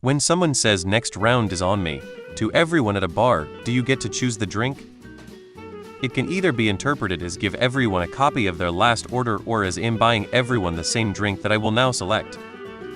When someone says next round is on me, to everyone at a bar, do you get to choose the drink? It can either be interpreted as give everyone a copy of their last order or as in buying everyone the same drink that I will now select.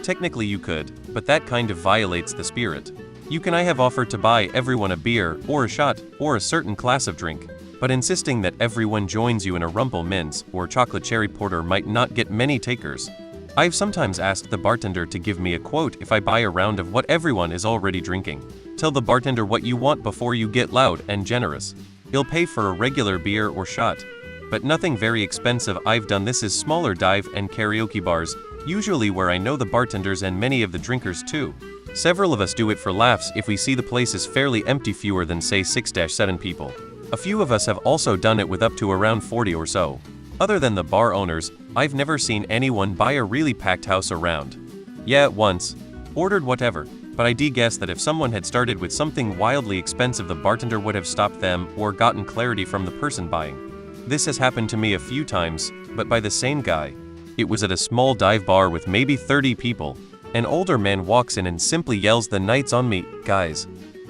Technically you could, but that kind of violates the spirit. You can I have offered to buy everyone a beer, or a shot, or a certain class of drink, but insisting that everyone joins you in a Rumple Minze or chocolate cherry porter might not get many takers. I've sometimes asked the bartender to give me a quote if I buy a round of what everyone is already drinking. Tell the bartender what you want before you get loud and generous. He'll pay for a regular beer or shot, but nothing very expensive. I've done this as smaller dive and karaoke bars, usually where I know the bartenders and many of the drinkers too. Several of us do it for laughs if we see the place is fairly empty, fewer than say 6-7 people. A few of us have also done it with up to around 40 or so. Other than the bar owners, I've never seen anyone buy a really packed house around. Yeah, once. Ordered whatever, but I guess that if someone had started with something wildly expensive, the bartender would have stopped them or gotten clarity from the person buying. This has happened to me a few times, but by the same guy. It was at a small dive bar with maybe 30 people. An older man walks in and simply yells, "The night's on me, guys."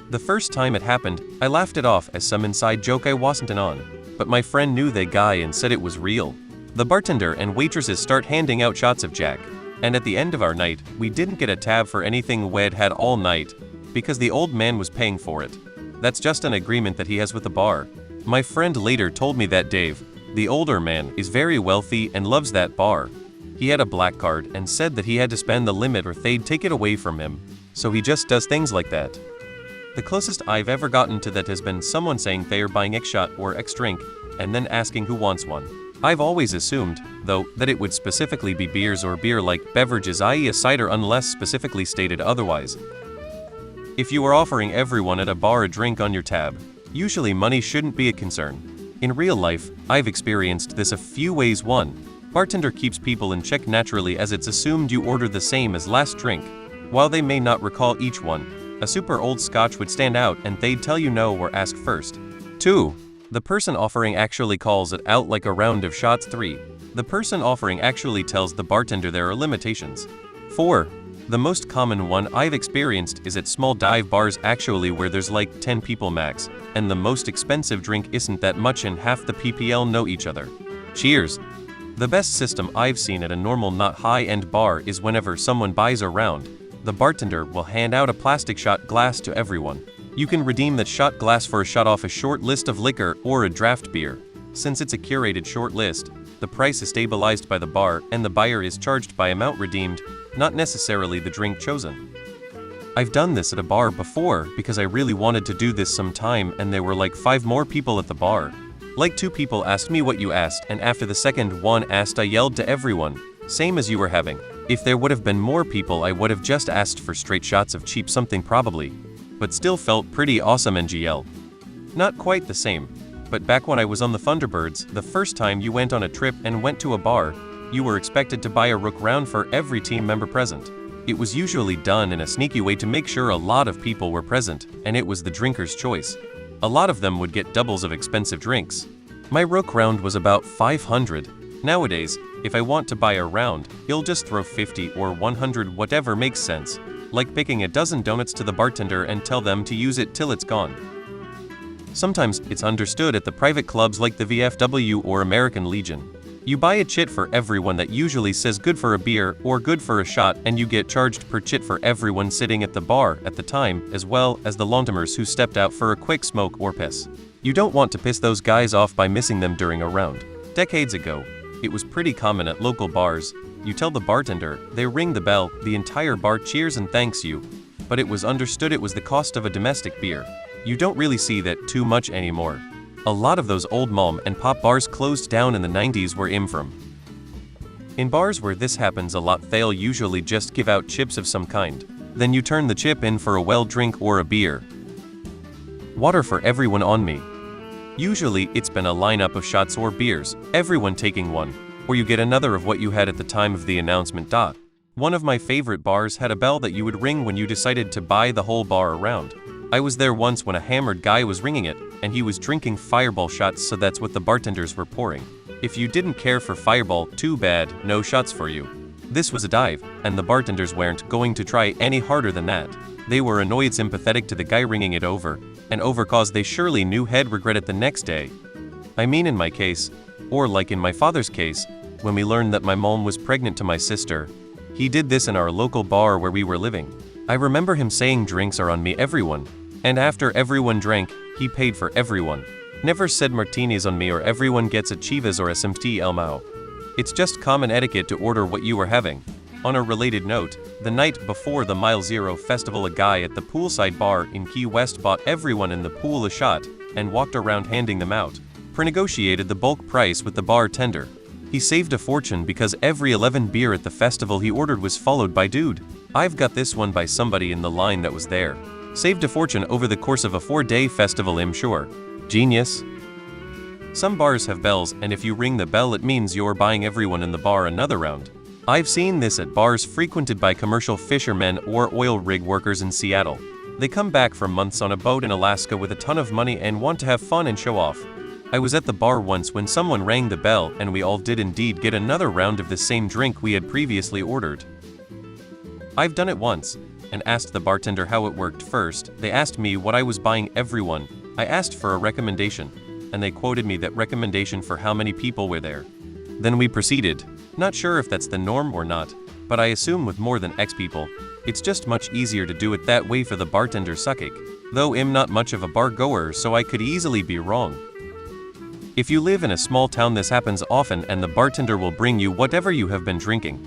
The first time it happened, I laughed it off as some inside joke I wasn't in on. But my friend knew the guy and said it was real. The bartender and waitresses start handing out shots of Jack. And at the end of our night, we didn't get a tab for anything we'd had all night, because the old man was paying for it. That's just an agreement that he has with the bar. My friend later told me that Dave, the older man, is very wealthy and loves that bar. He had a black card and said that he had to spend the limit or they'd take it away from him. So he just does things like that. The closest I've ever gotten to that has been someone saying they are buying X shot or X drink, and then asking who wants one. I've always assumed, though, that it would specifically be beers or beer-like beverages, i.e. a cider, unless specifically stated otherwise. If you are offering everyone at a bar a drink on your tab, usually money shouldn't be a concern. In real life, I've experienced this a few ways. 1. Bartender keeps people in check naturally, as it's assumed you order the same as last drink. While they may not recall each one, a super old scotch would stand out and they'd tell you no or ask first. 2. The person offering actually calls it out like a round of shots. 3. The person offering actually tells the bartender there are limitations. 4. The most common one I've experienced is at small dive bars actually, where there's like 10 people max, and the most expensive drink isn't that much and half the PPL know each other. Cheers! The best system I've seen at a normal not high-end bar is whenever someone buys a round, the bartender will hand out a plastic shot glass to everyone. You can redeem that shot glass for a shot off a short list of liquor or a draft beer. Since it's a curated short list, the price is stabilized by the bar and the buyer is charged by amount redeemed, not necessarily the drink chosen. I've done this at a bar before because I really wanted to do this sometime, and there were like 5 more people at the bar. Like 2 people asked me what you asked, and after the second one asked, I yelled to everyone, "Same as you were having." If there would have been more people, I would have just asked for straight shots of cheap something probably. But still felt pretty awesome. NGL. Not quite the same. But back when I was on the Thunderbirds, the first time you went on a trip and went to a bar, you were expected to buy a rook round for every team member present. It was usually done in a sneaky way to make sure a lot of people were present, and it was the drinker's choice. A lot of them would get doubles of expensive drinks. My rook round was about 500. Nowadays, if I want to buy a round, he'll just throw 50 or 100, whatever makes sense. Like picking a dozen donuts to the bartender and tell them to use it till it's gone. Sometimes it's understood at the private clubs like the VFW or American Legion. You buy a chit for everyone that usually says good for a beer or good for a shot, and you get charged per chit for everyone sitting at the bar at the time, as well as the long-timers who stepped out for a quick smoke or piss. You don't want to piss those guys off by missing them during a round. Decades ago, it was pretty common at local bars. You tell the bartender, they ring the bell, the entire bar cheers and thanks you. But it was understood it was the cost of a domestic beer. You don't really see that too much anymore. A lot of those old mom and pop bars closed down in the 90s where I'm from. In bars where this happens a lot, they'll usually just give out chips of some kind. Then you turn the chip in for a well drink or a beer. Water for everyone on me. Usually it's been a lineup of shots or beers, everyone taking one, or you get another of what you had at the time of the announcement. One of my favorite bars had a bell that you would ring when you decided to buy the whole bar around. I was there once when a hammered guy was ringing it, and he was drinking Fireball shots, so that's what the bartenders were pouring. If you didn't care for Fireball, too bad, no shots for you. This was a dive, and the bartenders weren't going to try any harder than that. They were annoyed sympathetic to the guy ringing it over, and over cause they surely knew he'd regret it the next day. I mean in my case, or like in my father's case, when we learned that my mom was pregnant to my sister. He did this in our local bar where we were living. I remember him saying drinks are on me everyone, and after everyone drank, he paid for everyone. Never said martinis on me or everyone gets a Chivas or a Simpty Elmao. It's just common etiquette to order what you are having. On a related note, the night before the Mile Zero festival, a guy at the poolside bar in Key West bought everyone in the pool a shot and walked around handing them out. Pre-negotiated the bulk price with the bartender. He saved a fortune because every 11 beer at the festival he ordered was followed by "Dude, I've got this one" by somebody in the line that was there. Saved a fortune over the course of a 4-day festival, I'm sure. Genius. Some bars have bells, and if you ring the bell it means you're buying everyone in the bar another round. I've seen this at bars frequented by commercial fishermen or oil rig workers in Seattle. They come back from months on a boat in Alaska with a ton of money and want to have fun and show off. I was at the bar once when someone rang the bell and we all did indeed get another round of the same drink we had previously ordered. I've done it once, and asked the bartender how it worked. First, they asked me what I was buying everyone. I asked for a recommendation, and they quoted me that recommendation for how many people were there. Then we proceeded. Not sure if that's the norm or not, but I assume with more than X people, it's just much easier to do it that way for the bartender suckik, though I'm not much of a bar goer so I could easily be wrong. If you live in a small town this happens often and the bartender will bring you whatever you have been drinking.